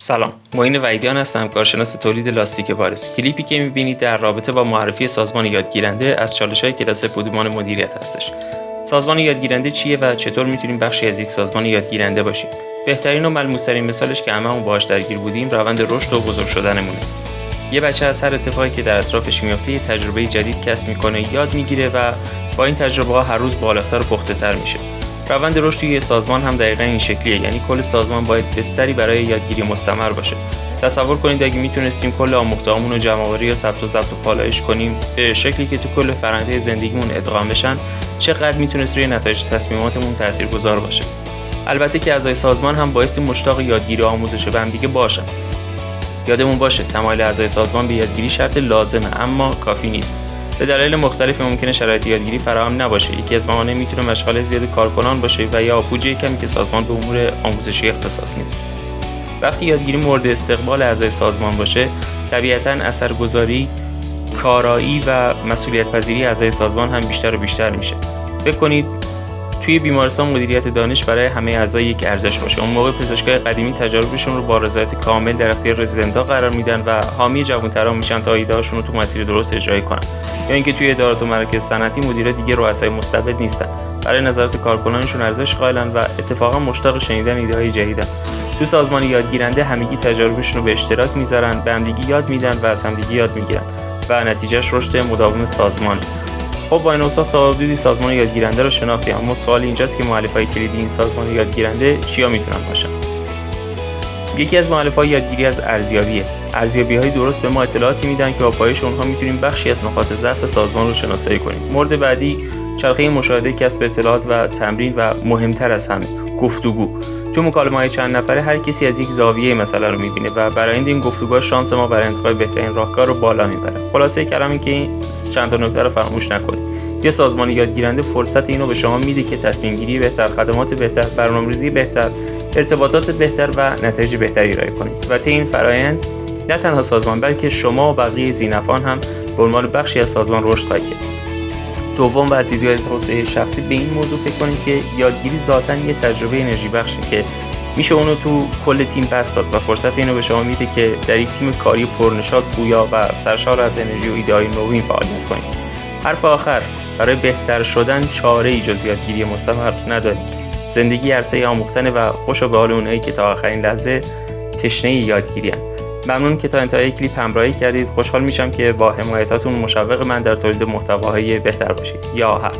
سلام، معین وحیدیان هستم، کارشناس تولید لاستیک وارث. کلیپی که می‌بینید در رابطه با معرفی سازمان یادگیرنده از چالش‌های کلاس بودمان مدیریت هستش. سازمان یادگیرنده چیه و چطور میتونیم بخشی از یک سازمان یادگیرنده باشیم؟ بهترین و ملموس‌ترین مثالش که هممون باهاش درگیر بودیم روند رشد و بزرگ شدنمونه. یه بچه از هر اتفاقی که در اطرافش میفته یه تجربه جدید کسب میکنه، یاد میگیره و با این تجربه‌ها هر روز بالاتر و پخته‌تر میشه. روند رشد توی سازمان هم دقیقاً این شکلیه، یعنی کل سازمان باید بستری برای یادگیری مستمر باشه. تصور کنید اگه میتونستیم کل آموخته‌هامون رو جمع‌آوری یا ثبت و ضبط و پالایش کنیم به شکلی که تو کل فرآیند زندگیمون ادغام بشن، چقدر میتونست روی نتایج تصمیماتمون تاثیرگذار باشه. البته که اعضای سازمان هم بایستی مشتاق یادگیری و آموزش به هم دیگه باشن. یادمون باشه تمایل اعضای سازمان به یادگیری شرط لازمه اما کافی نیست. به دلایل مختلفی ممکنه شرایط یادگیری فراهم نباشه. یکی از موانع میتونه مشغله زیاد کارکنان باشه و یا بودجه کمی که سازمان به امور آموزشی اختصاص میده. وقتی یادگیری مورد استقبال اعضای سازمان باشه، طبیعتاً اثرگذاری، کارایی و مسئولیت پذیری اعضای سازمان هم بیشتر و بیشتر میشه. فکر کنید توی بیمارستان مدیریت دانش برای همه اعضا یک ارزش باشه. اون موقع پزشکای قدیمی تجاربشون رو با رضایت کامل در اختیار رزیدنت‌ها قرار میدن و حامی جوان‌تران میشن تا ایده‌هاشون رو تو مسیر درست اجرا کنن. یا اینکه توی ادارات و مراکز صنعتی مدیرا دیگه رؤسای مستبد نیستن. برای نظارت کارکنانشون ارزش قائلن و اتفاقا مشتاق شنیدن ایده‌های جدیدن. تو سازمان یادگیرنده همگی تجاربشون رو به اشتراک میذارن، به همدیگه یاد میدن و از همدیگه یاد میگیرن و نتیجهش رشد مداوم سازمان. خب با این اوصاف تا حدودی سازمان یادگیرنده رو شناختیم، اما سوال اینجاست که مؤلفه‌های کلیدی این سازمان یادگیرنده چیا میتونن باشن؟ یکی از مؤلفه‌های یادگیری از ارزیابیه. ارزیابی‌های درست به ما اطلاعاتی میدن که با پایش اونها میتونیم بخشی از نقاط ضعف سازمان رو شناسایی کنیم. مورد بعدی چرخه مشاهده، کسب اطلاعات و تمرین و مهمتر از همه گفتگو. تو مکالمه‌های چند نفره هر کسی از یک زاویه مسئله رو می‌بینه و برای این گفتگوها شانس ما برای انتخاب بهترین راهکار رو بالا میبره. خلاصه کلام این که این چند تا نکته رو فراموش نکنید. یه سازمان یادگیرنده فرصت اینو به شما میده که تصمیم گیری بهتر، خدمات بهتر، برنامه‌ریزی بهتر، ارتباطات بهتر و نتایج بهتری ارائه کنید. و طی این فرآیند نه تنها سازمان بلکه شما و بقیه ذی‌نفعان هم به عنوان بخشی از سازمان رشد خواهید کرد. دوم، و از دیدگاه توسعه شخصی به این موضوع فکر کنید که یادگیری ذاتاً یه تجربه انرژی بخشه که میشه اونو تو کل تیم بس داد و فرصت اینو به شما میده که در یک تیم کاری پرنشاط، پویا و سرشار از انرژی و ایده‌های نوین فعالیت کنید. حرف آخر، برای بهتر شدن چاره‌ای جز یادگیری مستمر نداریم. زندگی عرصه آموختن و خوشا به حال اونایی که تا آخرین لحظه تشنه یادگیری‌اند. ممنون که تا انتهای کلیپ همراهی کردید. خوشحال میشم که با حمایتاتون مشوق من در تولید محتواهای بهتر باشید. یا